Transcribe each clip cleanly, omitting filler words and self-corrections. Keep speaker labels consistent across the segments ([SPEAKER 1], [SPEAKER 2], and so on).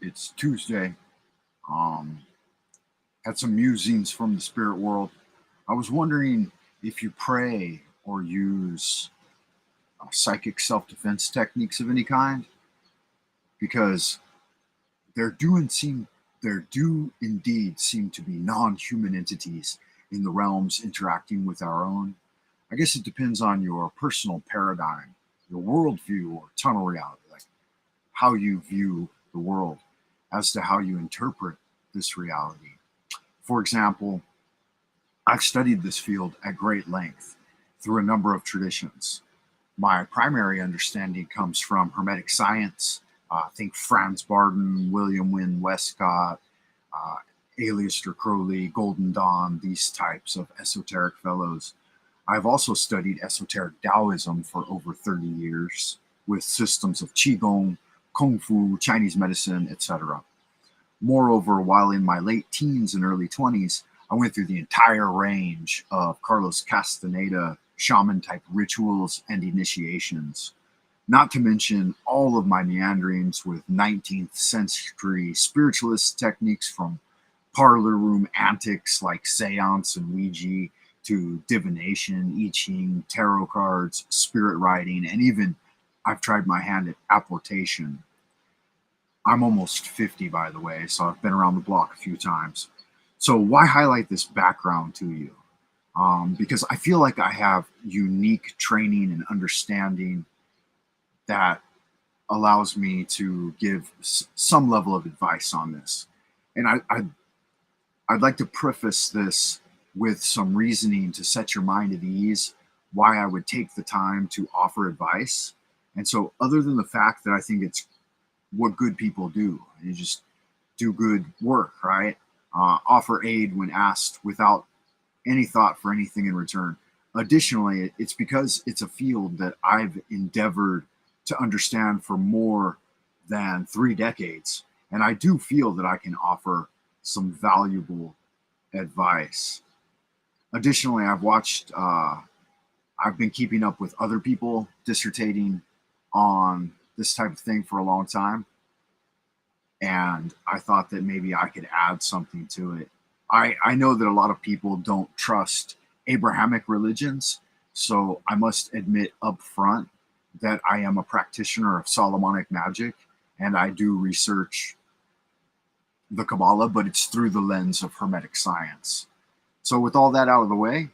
[SPEAKER 1] It's Tuesday. Um, had some musings from the spirit world. I was wondering if you pray or use psychic self-defense techniques of any kind, because there do and seem there do indeed seem to be non-human entities in the realms interacting with our own. I guess it depends on your personal paradigm, your worldview, or tunnel reality, like how you view the world, as to how you interpret this reality. For example, I've studied this field at great length through a number of traditions. My primary understanding comes from Hermetic science. Think Franz Barden, William Wynne Westcott, uh, Aleister Crowley, Golden Dawn, these types of esoteric fellows. I've also studied esoteric Taoism for over 30 years with systems of Qigong, Kung Fu, Chinese medicine, etc. Moreover, while in my late teens and early 20s, I went through the entire range of Carlos Castaneda shaman type rituals and initiations, not to mention all of my meanderings with 19th century spiritualist techniques, from parlor room antics like seance and Ouija to divination, I Ching, tarot cards, spirit writing, and even I've tried my hand at apportation. I'm almost 50, by the way, so I've been around the block a few times. So, why highlight this background to you? Because I feel like I have unique training and understanding that allows me to give some level of advice on this. And I'd like to preface this with some reasoning to set your mind at ease why I would take the time to offer advice. And so, other than the fact that I think it's what good people do, you just do good work, right? Offer aid when asked without any thought for anything in return. Additionally, it's because it's a field that I've endeavored to understand for more than 3 decades. And I do feel that I can offer some valuable advice. Additionally, I've been keeping up with other people dissertating on this type of thing for a long time. And I thought that maybe I could add something to it. I know that a lot of people don't trust Abrahamic religions, so I must admit up front that I am a practitioner of Solomonic magic, and I do research the Kabbalah, but it's through the lens of Hermetic science. So, with all that out of the way,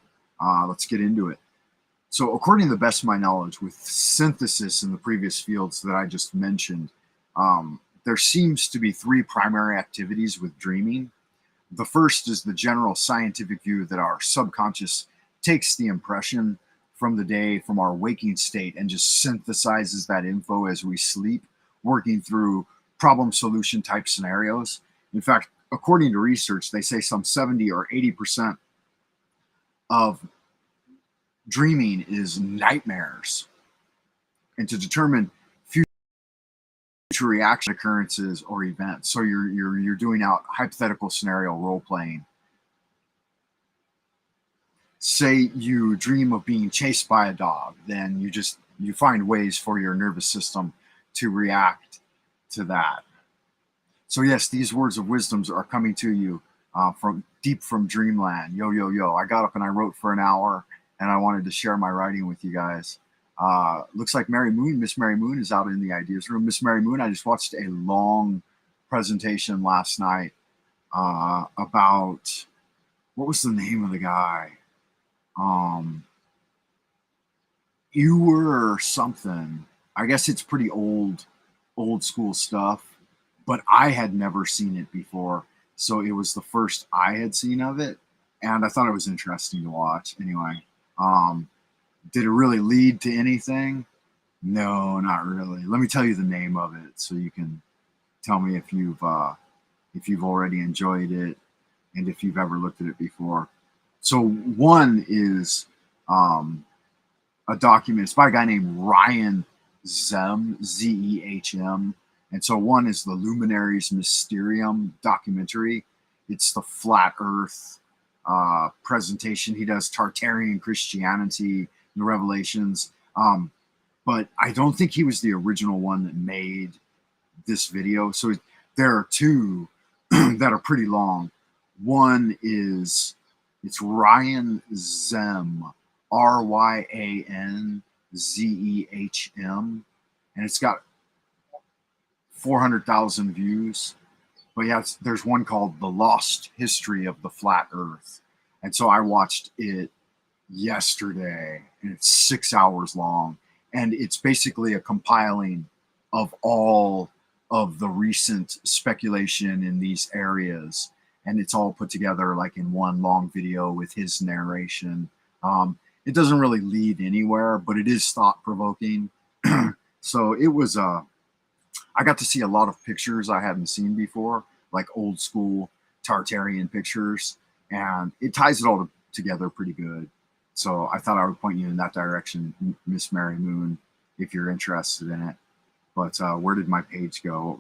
[SPEAKER 1] let's get into it. So, according to the best of my knowledge, with synthesis in the previous fields that I just mentioned, there seems to be three primary activities with dreaming. The first is the general scientific view that our subconscious takes the impression from the day, from our waking state, and just synthesizes that info as we sleep, working through problem solution type scenarios. In fact, according to research, they say some 70 or 80% of dreaming is nightmares. And to determine future reaction occurrences or events, so you're doing out hypothetical scenario role playing. Say you dream of being chased by a dog, then you find ways for your nervous system to react to that. So yes, these words of wisdoms are coming to you from deep from Dreamland. Yo, yo, yo! I got up and I wrote for an hour, and I wanted to share my writing with you guys. Looks like Miss Mary Moon, is out in the ideas room. Miss Mary Moon, I just watched a long presentation last night about, what was the name of the guy? Ewer or something. I guess it's pretty old school stuff, but I had never seen it before, so it was the first I had seen of it, and I thought it was interesting to watch. Anyway, um, did it really lead to anything? No, not really. Let me tell you the name of it, so you can tell me if you've already enjoyed it and if you've ever looked at it before. So one is a document. It's by a guy named Ryan Zehm, Zehm. And so one is the Luminaries Mysterium documentary. It's the flat Earth presentation. He does Tartarian Christianity, the Revelations. But I don't think he was the original one that made this video. So There are two that are pretty long. One is it's Ryan Zem, Ryanzehm, and it's got 400,000 views. But yeah, there's one called The Lost History of the Flat Earth. And so I watched it yesterday, and it's 6 hours long. And it's basically a compiling of all of the recent speculation in these areas. And it's all put together like in one long video with his narration. It doesn't really lead anywhere, but it is thought provoking. So it was I got to see a lot of pictures I hadn't seen before, like old school Tartarian pictures, and it ties it all together pretty good. So I thought I would point you in that direction, Miss Mary Moon, if you're interested in it. But where did my page go?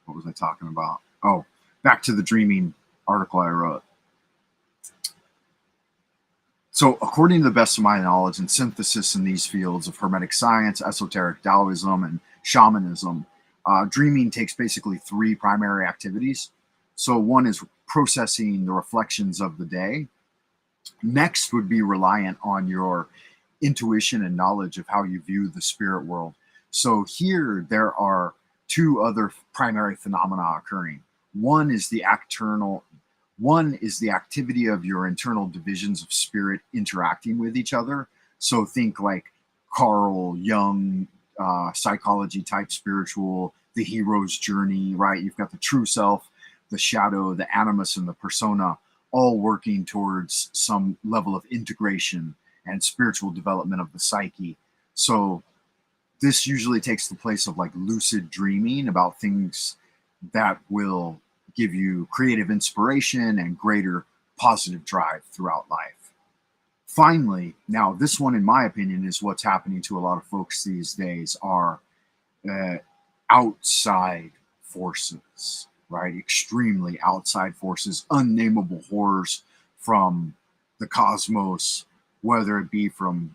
[SPEAKER 1] What was I talking about? Oh, back to the dreaming article I wrote. So, according to the best of my knowledge and synthesis in these fields of Hermetic science, esoteric Taoism, and shamanism, dreaming takes basically three primary activities. So, one is processing the reflections of the day. Next would be reliant on your intuition and knowledge of how you view the spirit world. So, here there are two other primary phenomena occurring. One is the activity of your internal divisions of spirit interacting with each other. So think like Carl Jung, psychology type spiritual, the hero's journey, right? You've got the true self, the shadow, the animus, and the persona, all working towards some level of integration and spiritual development of the psyche. So this usually takes the place of like lucid dreaming about things that will give you creative inspiration and greater positive drive throughout life. Finally, now this one, in my opinion, is what's happening to a lot of folks these days are outside forces, right? Extremely outside forces, unnamable horrors from the cosmos, whether it be from,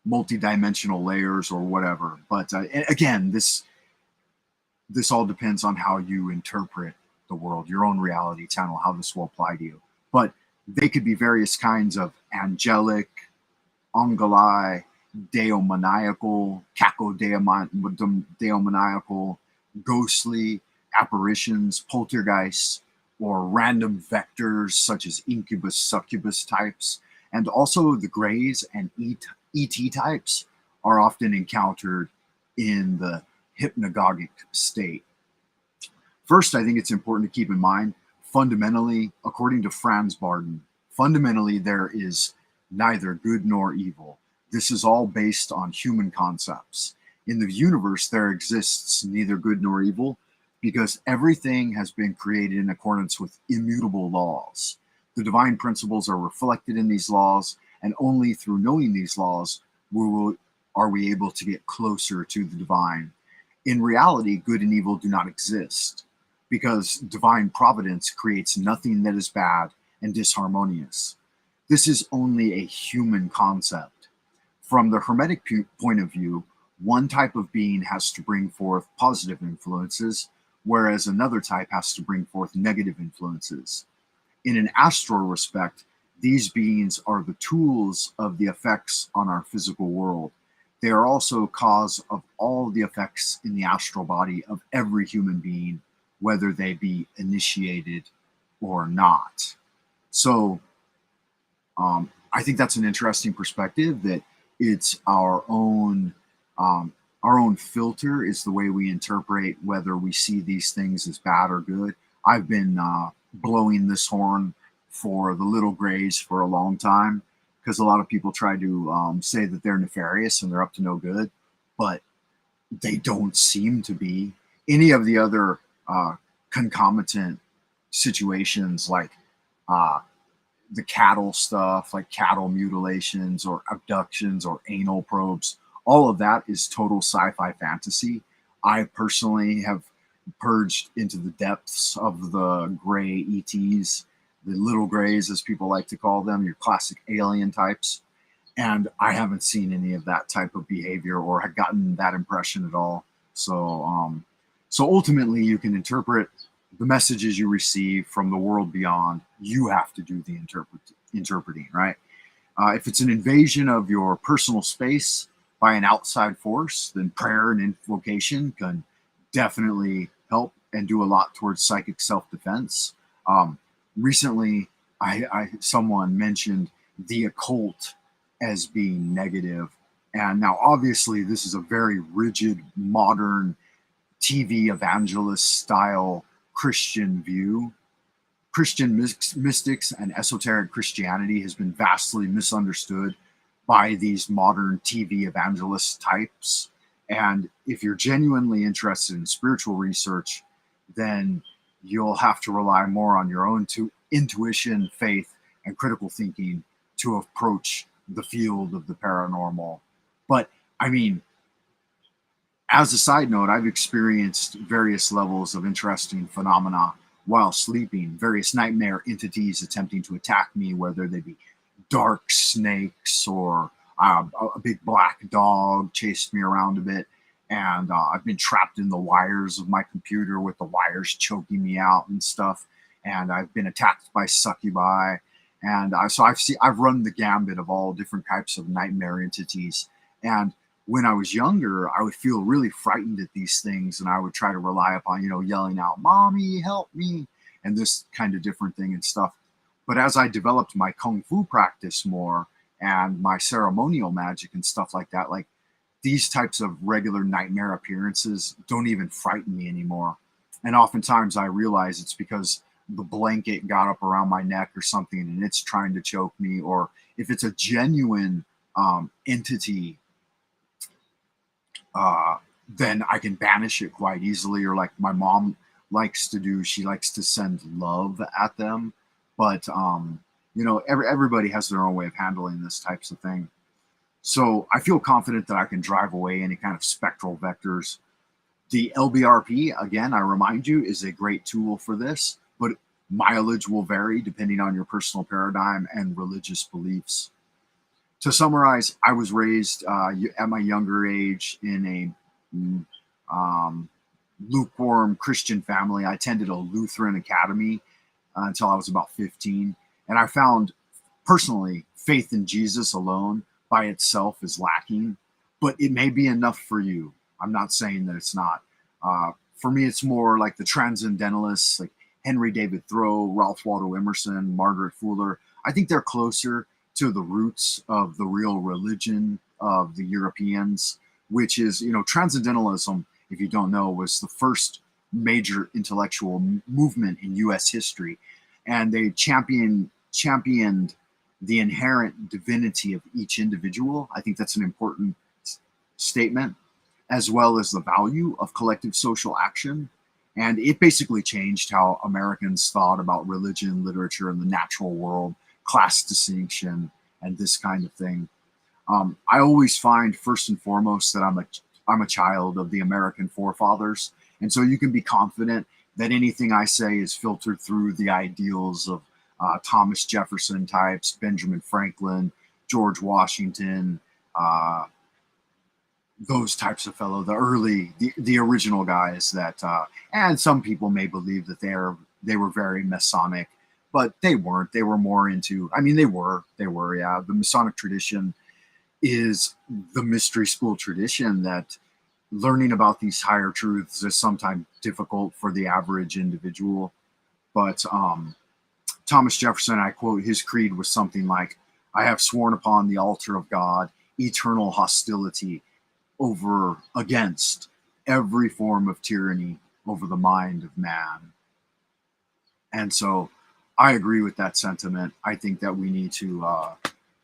[SPEAKER 1] multi-dimensional layers or whatever. But again, this all depends on how you interpret the world, your own reality channel, how this will apply to you. But they could be various kinds of angelic, angelai, deomaniacal, deomaniacal, ghostly apparitions, poltergeists, or random vectors such as incubus, succubus types. And also the grays and ET types are often encountered in the hypnagogic state. First, I think it's important to keep in mind, fundamentally, according to Franz Barden, fundamentally there is neither good nor evil. This is all based on human concepts. In the universe, there exists neither good nor evil because everything has been created in accordance with immutable laws. The divine principles are reflected in these laws, and only through knowing these laws are we able to get closer to the divine. In reality, good and evil do not exist because divine providence creates nothing that is bad and disharmonious. This is only a human concept. From the Hermetic point of view, one type of being has to bring forth positive influences, whereas another type has to bring forth negative influences. In an astral respect, these beings are the tools of the effects on our physical world. They are also cause of all the effects in the astral body of every human being, whether they be initiated or not. So I think that's an interesting perspective, that it's our own filter is the way we interpret whether we see these things as bad or good. I've been blowing this horn for the little grays for a long time because a lot of people try to say that they're nefarious and they're up to no good, but they don't seem to be. Any of the other concomitant situations like the cattle stuff, like cattle mutilations or abductions or anal probes, all of that is total sci-fi fantasy. I personally have purged into the depths of the gray ETs, the little grays, as people like to call them, your classic alien types. And I haven't seen any of that type of behavior or had gotten that impression at all. So So ultimately, you can interpret the messages you receive from the world beyond. You have to do the interpreting, right? If it's an invasion of your personal space by an outside force, then prayer and invocation can definitely help and do a lot towards psychic self-defense. Um, Recently, someone mentioned the occult as being negative, and now obviously this is a very rigid, modern TV evangelist style Christian view. Christian mystics and esoteric Christianity has been vastly misunderstood by these modern TV evangelist types. And if you're genuinely interested in spiritual research, then you'll have to rely more on your own intuition, faith, and critical thinking to approach the field of the paranormal. But I mean, as a side note, I've experienced various levels of interesting phenomena while sleeping, various nightmare entities attempting to attack me, whether they be dark snakes or a big black dog chased me around a bit. And I've been trapped in the wires of my computer with the wires choking me out and stuff. And I've been attacked by succubi. And I've run the gambit of all different types of nightmare entities. And when I was younger, I would feel really frightened at these things, and I would try to rely upon, yelling out, "Mommy, help me," and this kind of different thing and stuff. But as I developed my kung fu practice more and my ceremonial magic and stuff like that, like these types of regular nightmare appearances don't even frighten me anymore. And oftentimes I realize it's because the blanket got up around my neck or something and it's trying to choke me, or if it's a genuine entity, uh, then I can banish it quite easily. Or like my mom likes to do, she likes to send love at them. But everybody has their own way of handling this types of thing. So I feel confident that I can drive away any kind of spectral vectors. The LBRP, again, I remind you, is a great tool for this, but mileage will vary depending on your personal paradigm and religious beliefs. To summarize, I was raised at my younger age in a lukewarm Christian family. I attended a Lutheran academy until I was about 15. And I found personally faith in Jesus alone by itself is lacking, but it may be enough for you. I'm not saying that it's not. For me, it's more like the transcendentalists, like Henry David Thoreau, Ralph Waldo Emerson, Margaret Fuller. I think they're closer to the roots of the real religion of the Europeans, which is, transcendentalism, if you don't know, was the first major intellectual movement in U.S. history. And they championed the inherent divinity of each individual. I think that's an important statement, as well as the value of collective social action. And it basically changed how Americans thought about religion, literature, and the natural world, class distinction, and this kind of thing. I always find, first and foremost, that I'm a child of the American forefathers, and so you can be confident that anything I say is filtered through the ideals of Thomas Jefferson types, Benjamin Franklin, George Washington, those types of fellow, the original guys that, and some people may believe that they were very Masonic, but they weren't. They were more into, I mean, they were, yeah. The Masonic tradition is the mystery school tradition that learning about these higher truths is sometimes difficult for the average individual. But Thomas Jefferson, I quote, his creed was something like, "I have sworn upon the altar of God eternal hostility against every form of tyranny over the mind of man." And so I agree with that sentiment. I think that we need to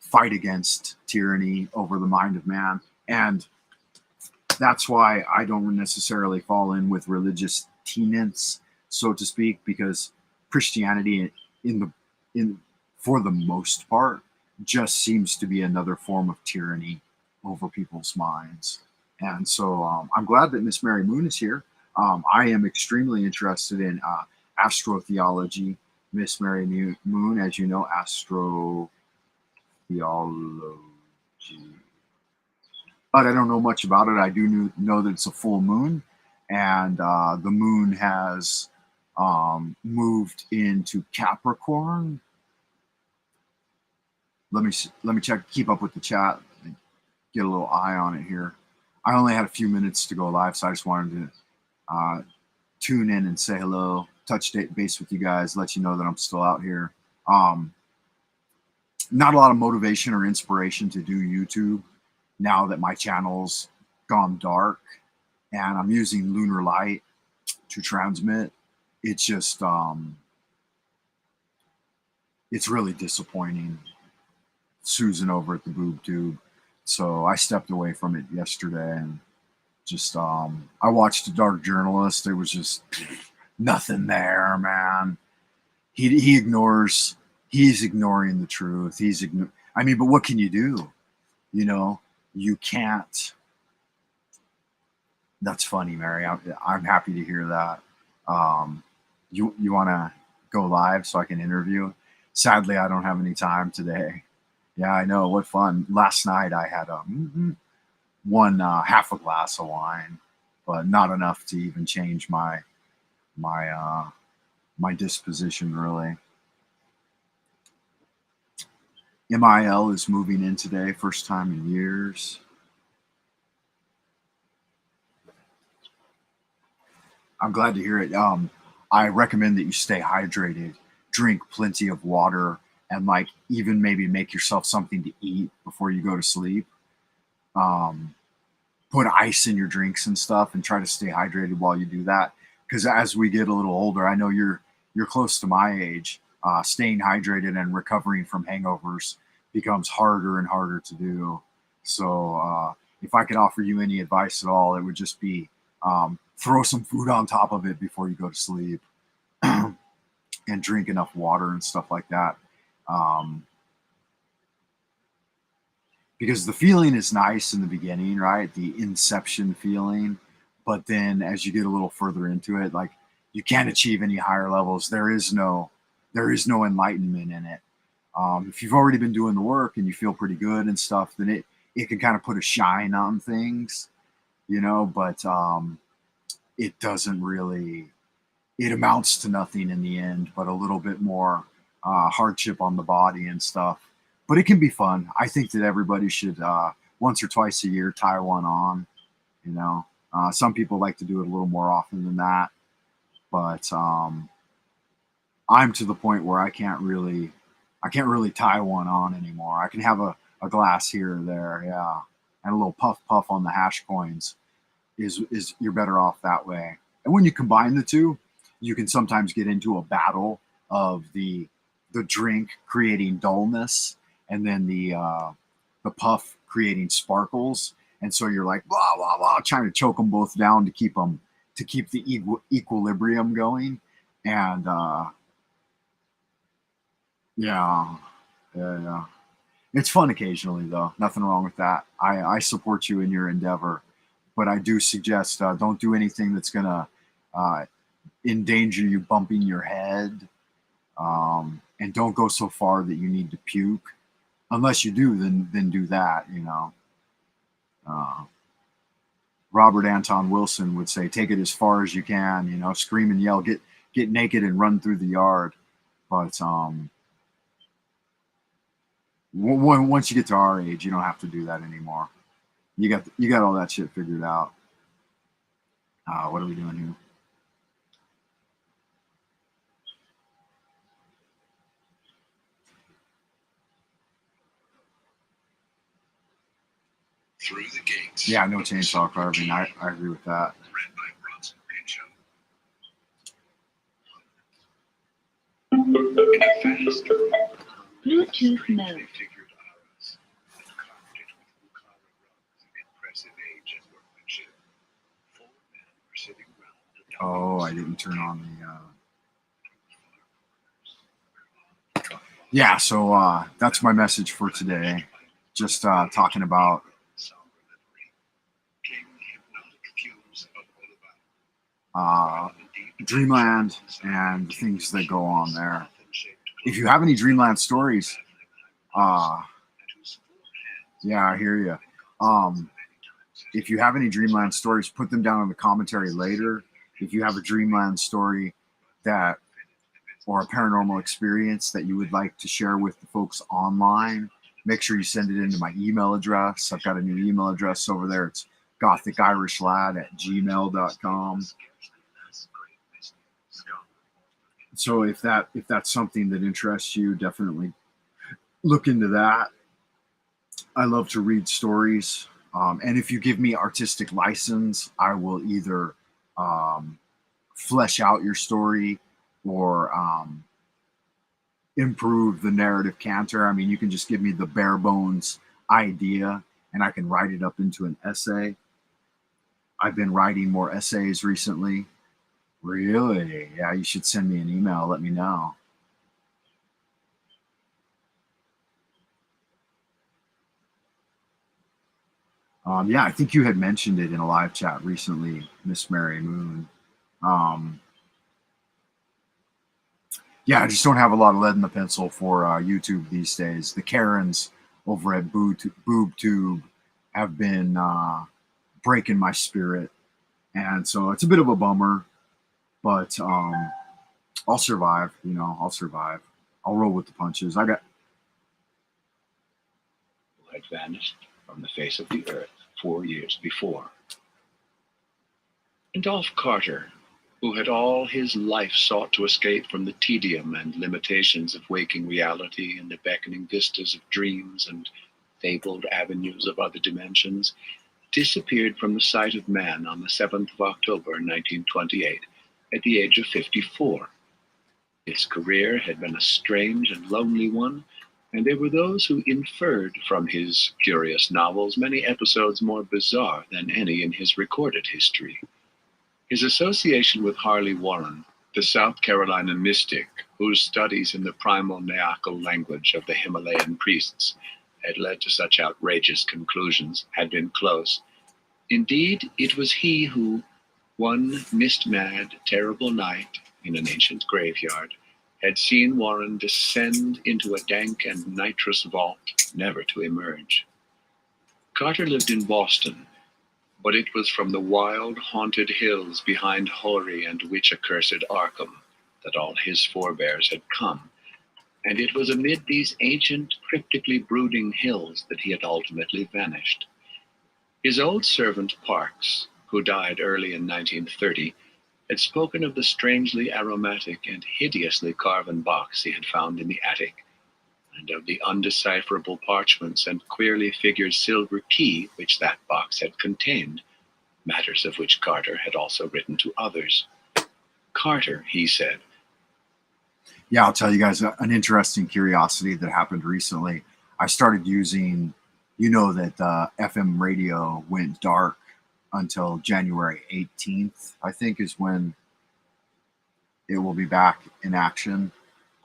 [SPEAKER 1] fight against tyranny over the mind of man. And that's why I don't necessarily fall in with religious tenets, so to speak, because Christianity for the most part just seems to be another form of tyranny over people's minds. And so I'm glad that Miss Mary Moon is here. I am extremely interested in astrotheology. Miss Mary Moon, as you know, astrotheology. But I don't know much about it. I do know that it's a full moon. and the moon has moved into Capricorn. Let me check, keep up with the chat, get a little eye on it here. I only had a few minutes to go live, so I just wanted to tune in and say hello, touch base with you guys, let you know that I'm still out here. Not a lot of motivation or inspiration to do YouTube now that my channel's gone dark and I'm using lunar light to transmit. It's just it's really disappointing. Susan over at the boob tube, so I stepped away from it yesterday and just I watched The Dark Journalist. There was just nothing there, man. He ignores. He's ignoring the truth. I mean, but what can you do? You know, you can't. That's funny, Mary. I'm happy to hear that. You want to go live so I can interview? Sadly, I don't have any time today. Yeah, I know. What fun! Last night I had one half a glass of wine, but not enough to even change my disposition, really. MIL is moving in today, first time in years. I'm glad to hear it. I recommend that you stay hydrated, drink plenty of water, and like even maybe make yourself something to eat before you go to sleep. Put ice in your drinks and stuff, and try to stay hydrated while you do that. Because as we get a little older, I know you're close to my age. Staying hydrated and recovering from hangovers becomes harder and harder to do. So if I could offer you any advice at all, it would just be throw some food on top of it before you go to sleep and drink enough water and stuff like that. Because the feeling is nice in the beginning, right? The inception feeling. But then as you get a little further into it, like you can't achieve any higher levels. There is no enlightenment in it. If you've already been doing the work and you feel pretty good and stuff, then it can kind of put a shine on things, you know, but it doesn't really, it amounts to nothing in the end, but a little bit more hardship on the body and stuff. But it can be fun. I think that everybody should once or twice a year tie one on, you know. Some people like to do it a little more often than that, but I'm to the point where I can't really tie one on anymore. I can have a glass here or there, yeah, and a little puff on the hash coins. Is you're better off that way. And when you combine the two, you can sometimes get into a battle of the drink creating dullness and then the puff creating sparkles. And so you're like blah blah blah, trying to choke them both down to keep the equilibrium going. And yeah. It's fun occasionally, though. Nothing wrong with that. I support you in your endeavor, but I do suggest don't do anything that's gonna endanger you bumping your head, and don't go so far that you need to puke. Unless you do, then do that. You know. Robert Anton Wilson would say, "Take it as far as you can." You know, scream and yell, get naked and run through the yard. But once you get to our age, you don't have to do that anymore. You got all that shit figured out. What are we doing here? Through the gates. Yeah, no chainsaw carving. I agree with that.
[SPEAKER 2] Bluetooth mode.
[SPEAKER 1] Oh, I didn't turn on the. Yeah, so that's my message for today. Just talking about Dreamland and the things that go on there. If you have any Dreamland stories, yeah, I hear you. if you have any Dreamland stories, put them down in the commentary later. If you have a Dreamland story that or a paranormal experience that you would like to share with the folks online, make sure you send it into my email address. I've got a new email address over there. It's gothicishlad@gmail.com. So if that's something that interests you, definitely look into that. I love to read stories. And if you give me artistic license, I will either flesh out your story or improve the narrative canter. I mean, you can just give me the bare bones idea and I can write it up into an essay. I've been writing more essays recently. Really? Yeah, you should send me an email. Let me know. Yeah, I think you had mentioned it in a live chat recently, Miss Mary Moon. Um, yeah, I just don't have a lot of lead in the pencil for YouTube these days. The Karens over at BoobTube have been breaking my spirit, and so it's a bit of a bummer. But I'll survive. I'll survive. I'll roll with the punches. I got.
[SPEAKER 2] Who had vanished from the face of the earth 4 years before. And Dolph Carter, who had all his life sought to escape from the tedium and limitations of waking reality and the beckoning vistas of dreams and fabled avenues of other dimensions, disappeared from the sight of man on the 7th of October, 1928, at the age of 54. His career had been a strange and lonely one, and there were those who inferred from his curious novels many episodes more bizarre than any in his recorded history. His association with Harley Warren, the South Carolina mystic whose studies in the primal Nyakel language of the Himalayan priests had led to such outrageous conclusions, had been close. Indeed, it was he who, one mist-mad, terrible night in an ancient graveyard, had seen Warren descend into a dank and nitrous vault, never to emerge. Carter lived in Boston, but it was from the wild, haunted hills behind hoary and witch-accursed Arkham that all his forebears had come, and it was amid these ancient, cryptically brooding hills that he had ultimately vanished. His old servant Parks, who died early in 1930, had spoken of the strangely aromatic and hideously carven box he had found in the attic, and of the undecipherable parchments and queerly figured silver key which that box had contained, matters of which Carter had also written to others. Carter, he said.
[SPEAKER 1] Yeah, I'll tell you guys an interesting curiosity that happened recently. I started using, that FM radio went dark until January 18th, I think, is when it will be back in action.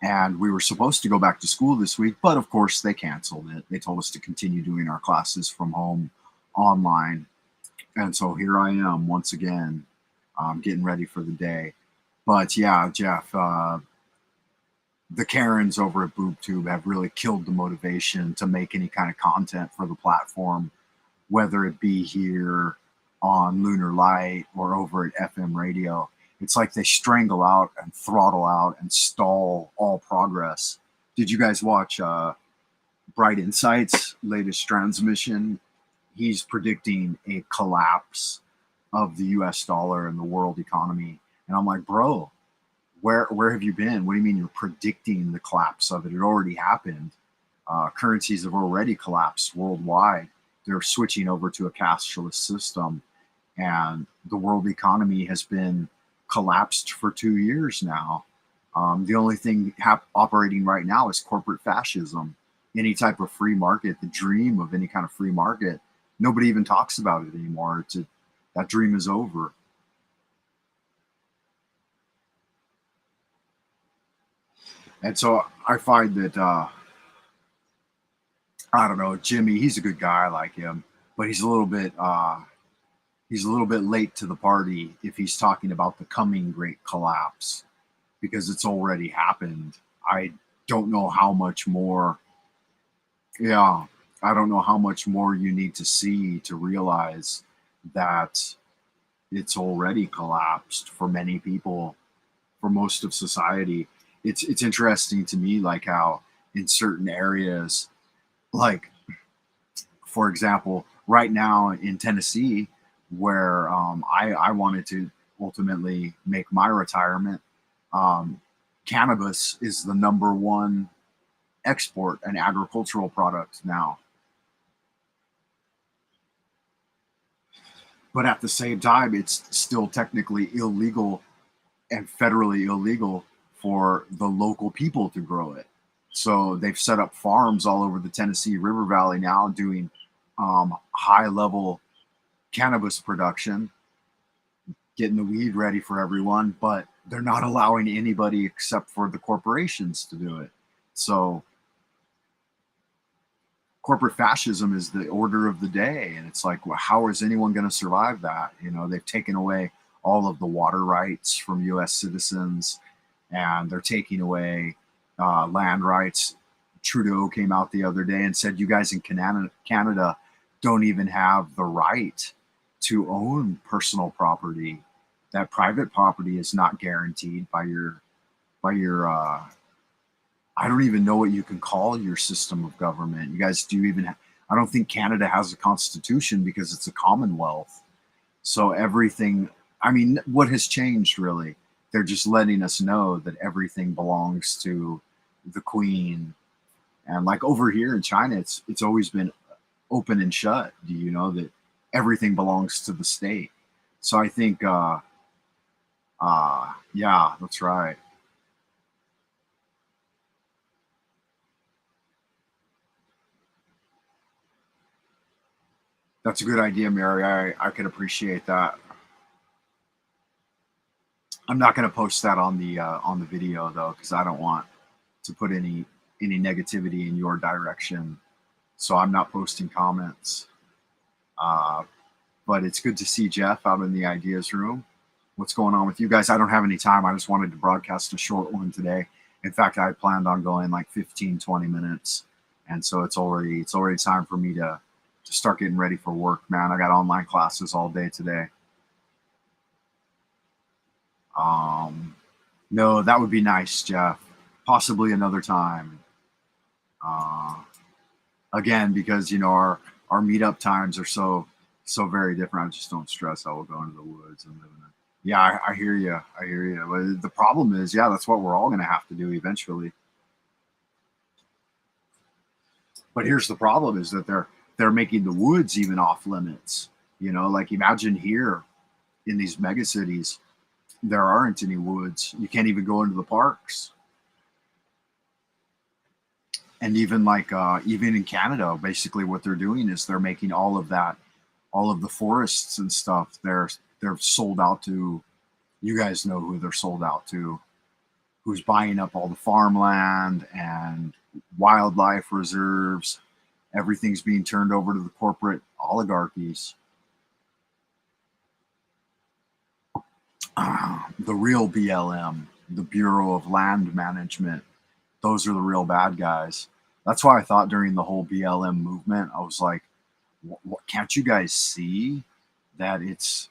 [SPEAKER 1] And we were supposed to go back to school this week, but of course they canceled it. They told us to continue doing our classes from home online. And so here I am once again, getting ready for the day. But yeah, Jeff, the Karens over at BoobTube have really killed the motivation to make any kind of content for the platform, whether it be here on Lunar Light or over at FM radio. It's like they strangle out and throttle out and stall all progress. Did you guys watch Bright Insight's latest transmission? He's predicting a collapse of the US dollar and the world economy. And I'm like, bro, where have you been? What do you mean you're predicting the collapse of it? It already happened. Currencies have already collapsed worldwide. They're switching over to a cashless system. And the world economy has been collapsed for 2 years now. The only thing operating right now is corporate fascism. Any type of free market, the dream of any kind of free market, nobody even talks about it anymore. That dream is over. And so I find that, I don't know, Jimmy, he's a good guy, I like him, but he's a little bit late to the party if he's talking about the coming great collapse, because it's already happened. I don't know how much more. Yeah, I don't know how much more you need to see to realize that it's already collapsed for many people, for most of society. It's interesting to me, like how in certain areas, like for example, right now in Tennessee, where I wanted to ultimately make my retirement, um, cannabis is the number one export and agricultural product now. But at the same time, it's still technically illegal and federally illegal for the local people to grow it. So they've set up farms all over the Tennessee River Valley now doing high level cannabis production, getting the weed ready for everyone, but they're not allowing anybody except for the corporations to do it. So corporate fascism is the order of the day. And it's like, well, how is anyone going to survive that? You know, they've taken away all of the water rights from US citizens, and they're taking away land rights. Trudeau came out the other day and said, you guys in Canada don't even have the right to own personal property. That private property is not guaranteed by your I don't even know what you can call your system of government. You guys do even I don't think Canada has a constitution because it's a commonwealth. So everything, I mean, what has changed really? They're just letting us know that everything belongs to the queen. And like over here in China, it's always been open and shut. Do you know that everything belongs to the state? So I think yeah, that's right. That's a good idea, Mary. I could appreciate that. I'm not going to post that on the video though, because I don't want to put any negativity in your direction. So I'm not posting comments. Uh, but it's good to see Jeff out in the ideas room. What's going on with you guys? I don't have any time. I just wanted to broadcast a short one today. In fact, I planned on going like 15, 20 minutes. And so it's already time for me to start getting ready for work, man. I got online classes all day today. Um, no, that would be nice, Jeff. Possibly another time. Uh, Again, because you know our meetup times are so very different. I just don't stress. I will go into the woods and live in it. Yeah, I hear you. I hear you. But the problem is, yeah, that's what we're all going to have to do eventually. But here's the problem: is that they're making the woods even off limits. You know, like imagine here in these mega cities, there aren't any woods. You can't even go into the parks. And even like even in Canada, basically what they're doing is they're making all of the forests and stuff. They're sold out to. You guys know who they're sold out to. Who's buying up all the farmland and wildlife reserves? Everything's being turned over to the corporate oligarchies. The real BLM, the Bureau of Land Management, those are the real bad guys. That's why I thought during the whole BLM movement, I was like, can't you guys see that it's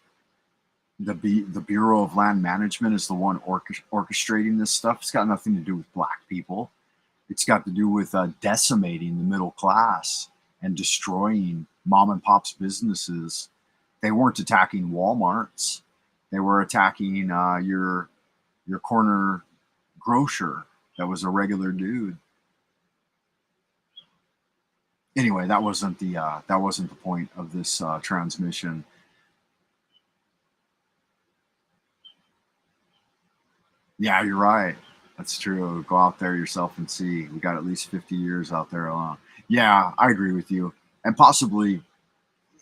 [SPEAKER 1] the Bureau of Land Management is the one orchestrating this stuff? It's got nothing to do with black people. It's got to do with decimating the middle class and destroying mom and pop's businesses. They weren't attacking Walmarts. They were attacking your corner grocer that was a regular dude. Anyway, that wasn't the point of this transmission. Yeah, you're right. That's true. Go out there yourself and see. We got at least 50 years out there alone. Yeah, I agree with you, and possibly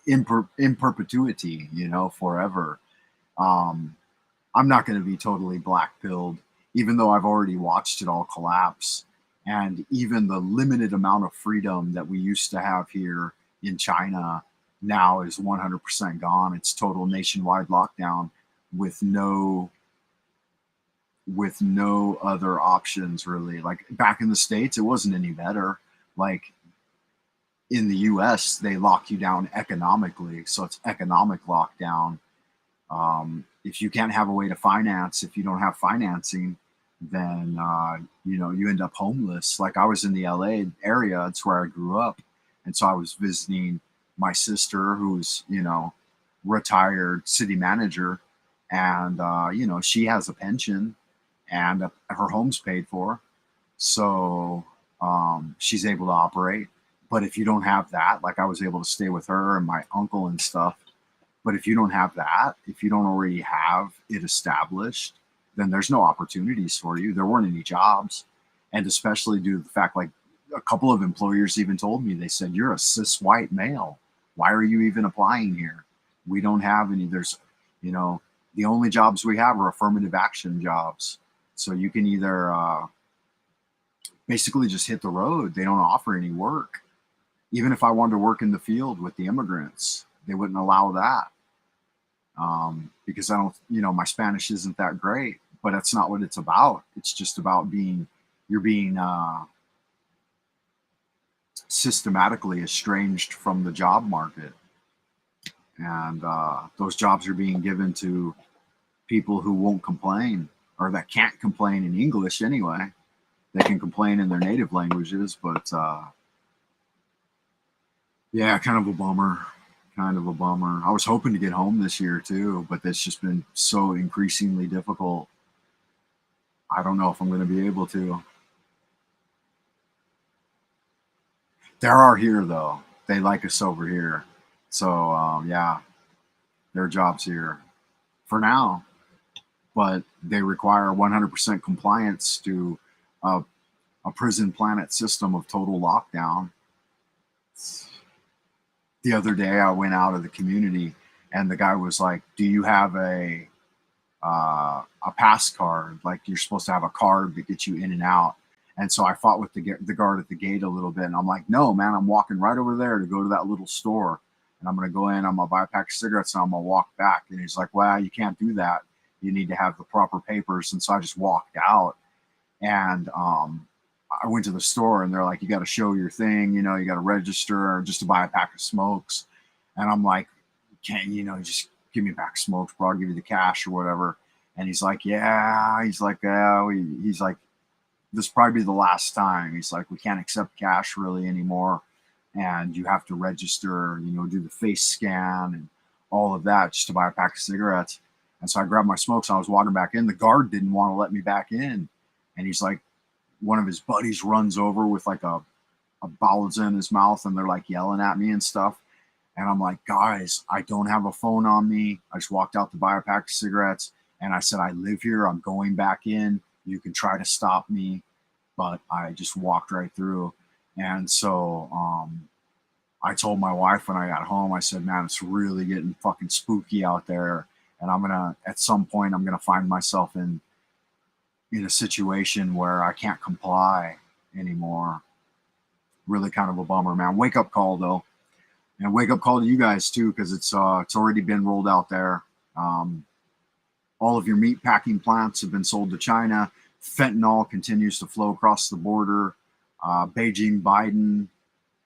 [SPEAKER 1] in perpetuity. You know, forever. Um, I'm not going to be totally black pilled, even though I've already watched it all collapse. And even the limited amount of freedom that we used to have here in China now is 100% gone. It's total nationwide lockdown with no other options really. Like back in the States, it wasn't any better. Like in the US, they lock you down economically. So it's economic lockdown. If you can't have a way to finance, if you don't have financing, then, you end up homeless. Like I was in the LA area, it's where I grew up. And so I was visiting my sister, who's, retired city manager. And, she has a pension and her home's paid for. So she's able to operate. But if you don't have that, like I was able to stay with her and my uncle and stuff. But if you don't have that, if you don't already have it established, then there's no opportunities for you. There weren't any jobs. And especially due to the fact, like a couple of employers even told me, they said, you're a cis white male. Why are you even applying here? We don't have any, the only jobs we have are affirmative action jobs. So you can either basically just hit the road. They don't offer any work. Even if I wanted to work in the field with the immigrants, they wouldn't allow that. Because I don't, my Spanish isn't that great, but that's not what it's about. It's just about you're being systematically estranged from the job market. And those jobs are being given to people who won't complain, or that can't complain in English anyway. They can complain in their native languages, but yeah, kind of a bummer. Kind of a bummer. I was hoping to get home this year too, but that's just been so increasingly difficult. I don't know if I'm going to be able to. There are here though. They like us over here. So yeah, there are jobs here for now, but they require 100% compliance to a prison planet system of total lockdown. The other day I went out of the community and the guy was like, do you have a pass card? Like you're supposed to have a card that gets you in and out. And so I fought with the guard at the gate a little bit. And I'm like, no, man, I'm walking right over there to go to that little store. And I'm going to go in, I'm going to buy a pack of cigarettes and I'm going to walk back. And he's like, well, you can't do that. You need to have the proper papers. And so I just walked out. And I went to the store and they're like, you got to show your thing, you got to register just to buy a pack of smokes. And I'm like, can't, just give me a pack of smokes, bro. I'll give you the cash or whatever. And he's like, yeah. He's like, he's like, this probably be the last time. He's like, we can't accept cash really anymore. And you have to register, do the face scan and all of that just to buy a pack of cigarettes. And so I grabbed my smokes and I was walking back in. The guard didn't want to let me back in. And he's like, one of his buddies runs over with like a Bowls in his mouth and they're like yelling at me and stuff. And I'm like, guys, I don't have a phone on me. I just walked out to buy a pack of cigarettes. And I said, I live here. I'm going back in. You can try to stop me. But I just walked right through. And so I told my wife when I got home, I said, man, it's really getting fucking spooky out there. And at some point, I'm going to find myself in a situation where I can't comply anymore. Really kind of a bummer, man. Wake up call though. And wake up call to you guys too, because it's already been rolled out there. All of your meat packing plants have been sold to China. Fentanyl continues to flow across the border. Beijing Biden,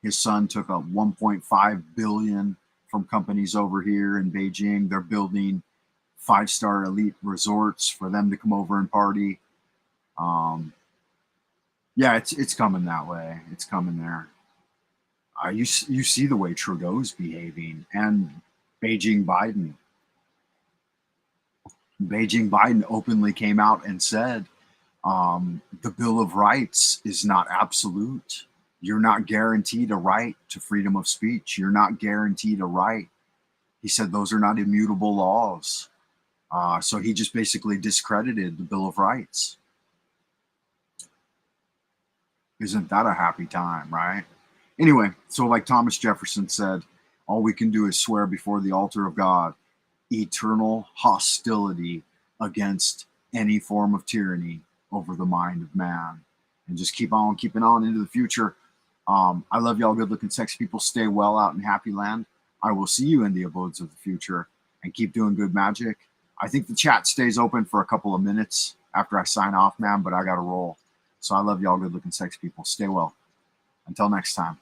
[SPEAKER 1] his son took a 1.5 billion from companies over here in Beijing. They're building 5-star elite resorts for them to come over and party. Yeah, it's coming that way. It's coming there. You see the way Trudeau's behaving and Beijing Biden. Beijing Biden openly came out and said, the Bill of Rights is not absolute. You're not guaranteed a right to freedom of speech. You're not guaranteed a right. He said those are not immutable laws. So he just basically discredited the Bill of Rights. Isn't that a happy time, right? Anyway, so like Thomas Jefferson said, all we can do is swear before the altar of God eternal hostility against any form of tyranny over the mind of man, and just keep on keeping on into the future. I love y'all, good looking sexy people. Stay well out in happy land. I will see you in the abodes of the future, and keep doing good magic. I think the chat stays open for a couple of minutes after I sign off, man, but I gotta roll. So I love y'all, good looking sexy people. Stay well. Until next time.